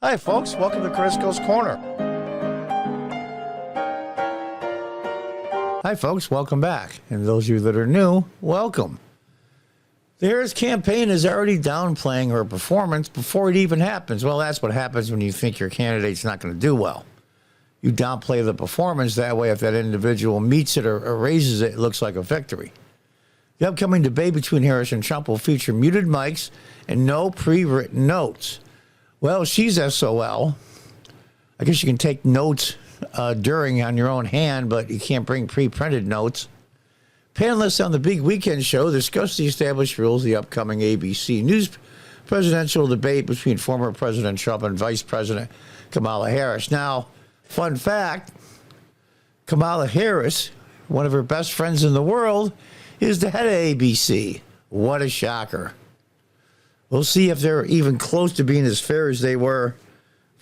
Hi, folks. Welcome to Crisco's Corner. Hi, folks. Welcome back. And those of you that are new, welcome. The Harris campaign is already downplaying her performance before it even happens. Well, that's what happens when you think your candidate's not going to do well. You downplay the performance. That way, if that individual meets it or raises it, it looks like a victory. The upcoming debate between Harris and Trump will feature muted mics and no pre-written notes. Well, she's SOL. I guess you can take notes during on your own hand, but you can't bring pre-printed notes. Panelists on the Big Weekend Show discuss the established rules of the upcoming ABC News presidential debate between former President Trump and Vice President Kamala Harris. Now, fun fact, Kamala Harris, one of her best friends in the world, is the head of ABC. What a shocker. We'll see if they're even close to being as fair as they were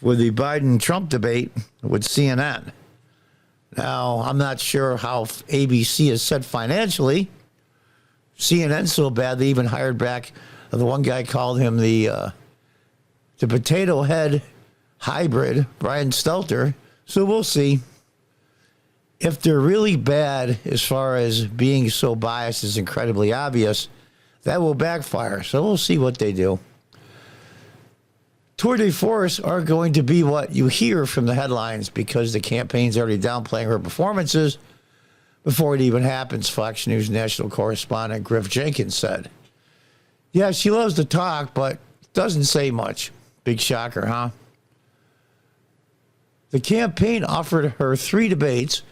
with the Biden-Trump debate with CNN. Now, I'm not sure how ABC is set financially. CNN's so bad they even hired back the one guy called him the potato head hybrid, Brian Stelter. So we'll see. If they're really bad as far as being so biased is incredibly obvious, that will backfire. So we'll see what they do. Tour de force are going to be what you hear from the headlines because the campaign's already downplaying her performances before it even happens, Fox News national correspondent Griff Jenkins said. Yeah, she loves to talk, but doesn't say much. Big shocker, huh? The campaign offered her 3 debates,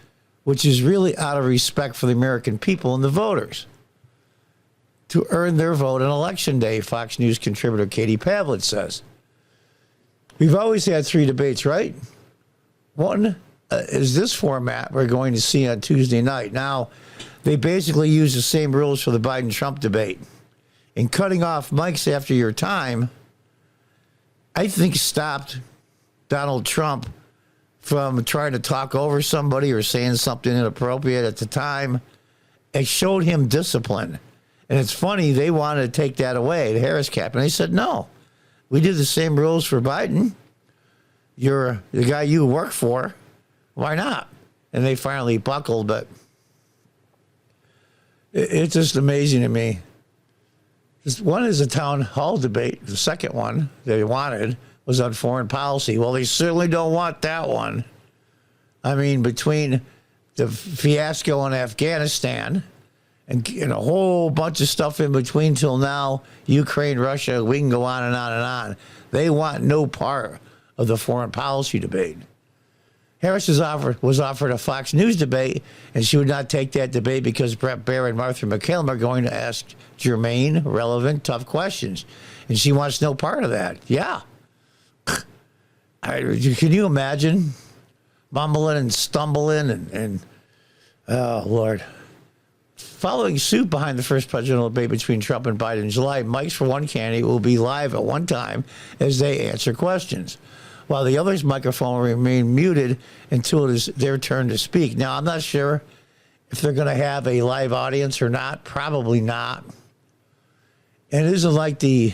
which is really out of respect for the American people and the voters, to earn their vote on Election Day, Fox News contributor Katie Pavlich says. We've always had 3 debates, right? One is this format we're going to see on Tuesday night. Now, they basically use the same rules for the Biden-Trump debate. And cutting off mics after your time, I think stopped Donald Trump from trying to talk over somebody or saying something inappropriate at the time. It showed him discipline. And it's funny, they wanted to take that away, the Harris cap. And they said, no, we did the same rules for Biden. You're the guy you work for. Why not? And they finally buckled, but it's just amazing to me. One is a town hall debate. The second one they wanted was on foreign policy. Well, they certainly don't want that one. I mean, between the fiasco in Afghanistan and a whole bunch of stuff in between till now, Ukraine, Russia, we can go on and on and on. They want no part of the foreign policy debate. Harris was offered a Fox News debate, and she would not take that debate because Brett Baier and Martha McCallum are going to ask germane, relevant, tough questions. And she wants no part of that. Yeah. Can you imagine mumbling and stumbling and oh, Lord. Following suit behind the first presidential debate between Trump and Biden in July, mics for one candidate will be live at one time as they answer questions, while the other's microphone will remain muted until it is their turn to speak. Now, I'm not sure if they're going to have a live audience or not. Probably not. And it isn't like the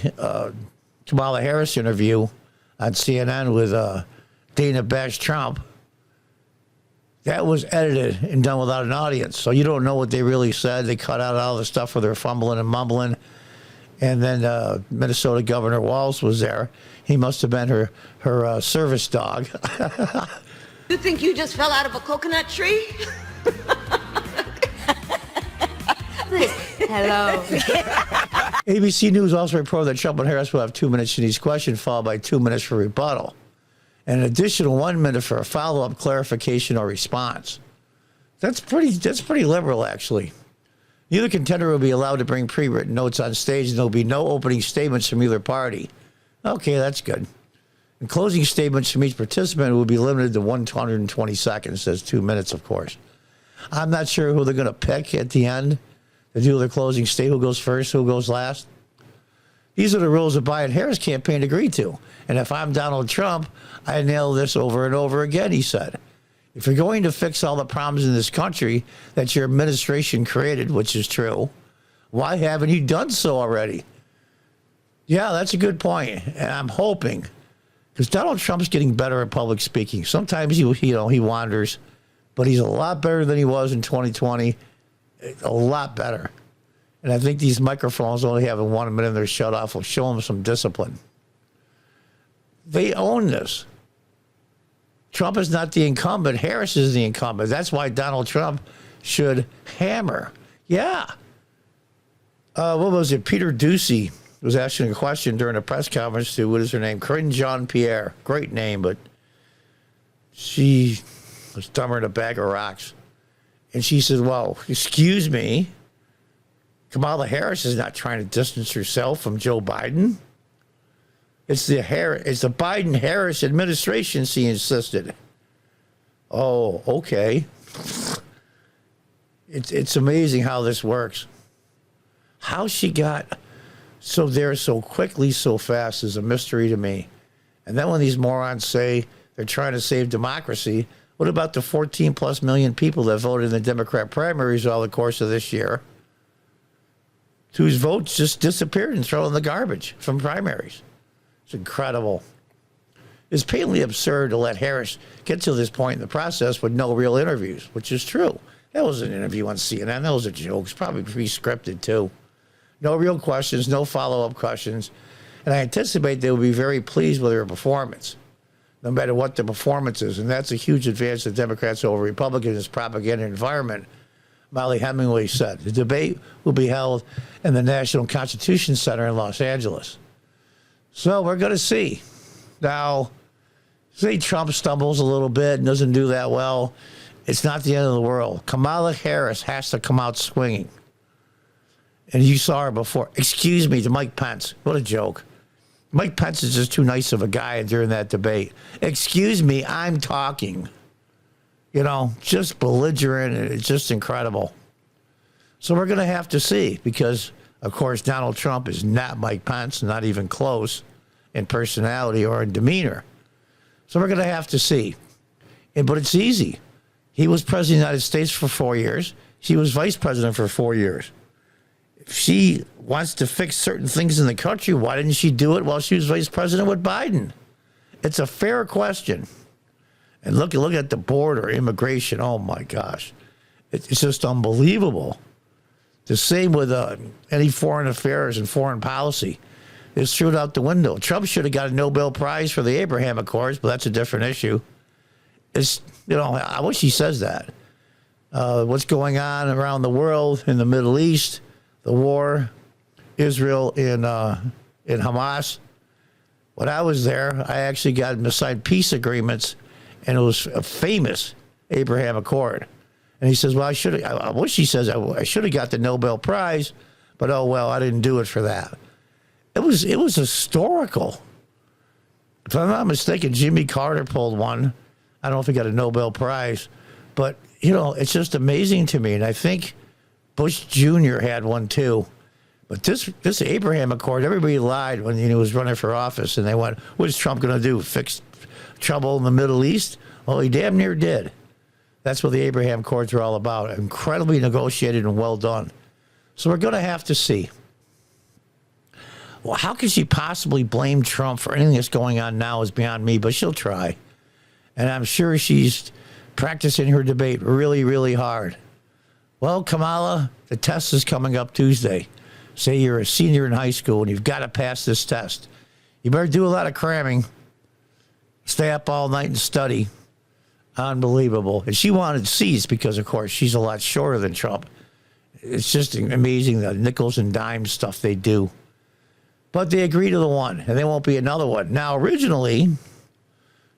Kamala Harris interview on CNN with Dana Bash Trump. That was edited and done without an audience. So you don't know what they really said. They cut out all the stuff where they're fumbling and mumbling. And then Minnesota Governor Walz was there. He must have been her service dog. You think you just fell out of a coconut tree? Hello. ABC News also reported that Trump and Harris will have 2 minutes in each question, followed by 2 minutes for rebuttal, and an additional 1 minute for a follow-up, clarification, or response. That's pretty liberal, actually. Neither contender will be allowed to bring pre-written notes on stage, and there will be no opening statements from either party. Okay, that's good. And closing statements from each participant will be limited to 120 seconds. That's 2 minutes, of course. I'm not sure who they're going to pick at the end to do their closing statement. Who goes first, who goes last? These are the rules the Biden-Harris campaign agreed to. And if I'm Donald Trump, I nail this over and over again, he said. If you're going to fix all the problems in this country that your administration created, which is true, why haven't you done so already? Yeah, that's a good point. And I'm hoping Because Donald Trump's getting better at public speaking. Sometimes he wanders, but he's a lot better than he was in 2020. A lot better. And I think these microphones only having 1 minute they're shut off will show him some discipline. They own this. Trump is not the incumbent. Harris is the incumbent. That's why Donald Trump should hammer. Yeah. What was it? Peter Doocy was asking a question during a press conference to, what is her name? Corinne Jean-Pierre. Great name, but she was dumber than a bag of rocks. And she said, well, excuse me, Kamala Harris is not trying to distance herself from Joe Biden. It's the Biden-Harris administration, she insisted. Oh, okay. It's amazing how this works. How she got so quickly, so fast is a mystery to me. And then when these morons say they're trying to save democracy, what about the 14 plus million people that voted in the Democrat primaries all the course of this year, whose votes just disappeared and thrown in the garbage from primaries? It's incredible. It's patently absurd to let Harris get to this point in the process with no real interviews, which is true. That was an interview on CNN. That was a joke. It's probably pre-scripted, too. No real questions, no follow-up questions. And I anticipate they will be very pleased with her performance, no matter what the performance is. And that's a huge advance of Democrats over Republicans in this propaganda environment. Molly Hemingway said the debate will be held in the National Constitution Center in Los Angeles. So we're going to see. Now, say Trump stumbles a little bit and doesn't do that well, it's not the end of the world. Kamala Harris has to come out swinging. And you saw her before. Excuse me, to Mike Pence. What a joke. Mike Pence is just too nice of a guy during that debate. Excuse me, I'm talking. You know, just belligerent. It's just incredible. So we're going to have to see because, of course, Donald Trump is not Mike Pence, not even close in personality or in demeanor. So we're going to have to see. But it's easy. He was president of the United States for 4 years. She was vice president for 4 years. If she wants to fix certain things in the country, why didn't she do it while she was vice president with Biden? It's a fair question. And look at the border, immigration. Oh, my gosh. It's just unbelievable. The same with any foreign affairs and foreign policy. It's thrown out the window. Trump should have got a Nobel Prize for the Abraham Accords, but that's a different issue. I wish he says that. What's going on around the world, in the Middle East, the war, Israel and Hamas. When I was there, I actually got him to sign peace agreements, and it was a famous Abraham Accord. And he says, well, I wish he says I should have got the Nobel Prize, but oh well, I didn't do it for that. It was historical. If I'm not mistaken, Jimmy Carter pulled one. I don't know if he got a Nobel Prize, but it's just amazing to me. And I think Bush Jr. had one too. But this Abraham Accord, everybody lied when he was running for office, and they went, what is Trump going to do, fix trouble in the Middle East? Well, he damn near did. That's what the Abraham Accords are all about. Incredibly negotiated and well done. So we're going to have to see. Well, how can she possibly blame Trump for anything that's going on now is beyond me, but she'll try. And I'm sure she's practicing her debate really, really hard. Well, Kamala, the test is coming up Tuesday. Say you're a senior in high school and you've got to pass this test. You better do a lot of cramming. Stay up all night and study. Unbelievable. And she wanted C's because, of course, she's a lot shorter than Trump. It's just amazing the nickels and dimes stuff they do. But they agree to the one, and there won't be another one. Now, originally,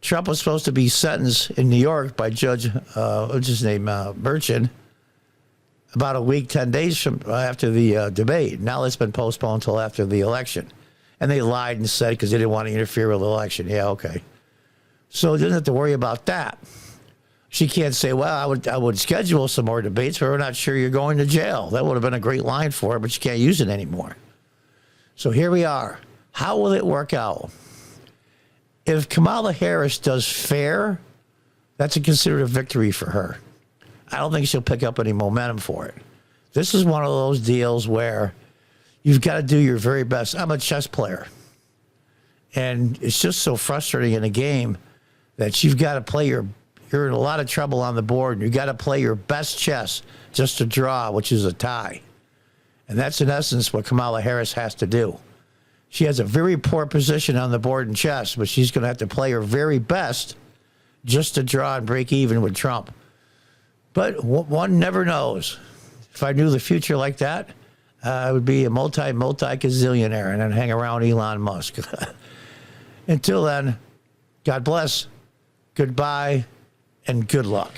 Trump was supposed to be sentenced in New York by Judge, what's his name, Merchan, about a week, 10 days from after the debate. Now it's been postponed until after the election. And they lied and said because they didn't want to interfere with the election. Yeah, okay. So they didn't have to worry about that. She can't say, well, I would schedule some more debates, but we're not sure you're going to jail. That would have been a great line for her, but she can't use it anymore. So here we are. How will it work out? If Kamala Harris does fair, that's considered a victory for her. I don't think she'll pick up any momentum for it. This is one of those deals where you've got to do your very best. I'm a chess player. And it's just so frustrating in a game that you've got to play you're in a lot of trouble on the board. And you got to play your best chess just to draw, which is a tie. And that's in essence what Kamala Harris has to do. She has a very poor position on the board in chess, but she's going to have to play her very best just to draw and break even with Trump. But one never knows. If I knew the future like that, I would be a multi-gazillionaire and then hang around Elon Musk. Until then, God bless, goodbye, and good luck.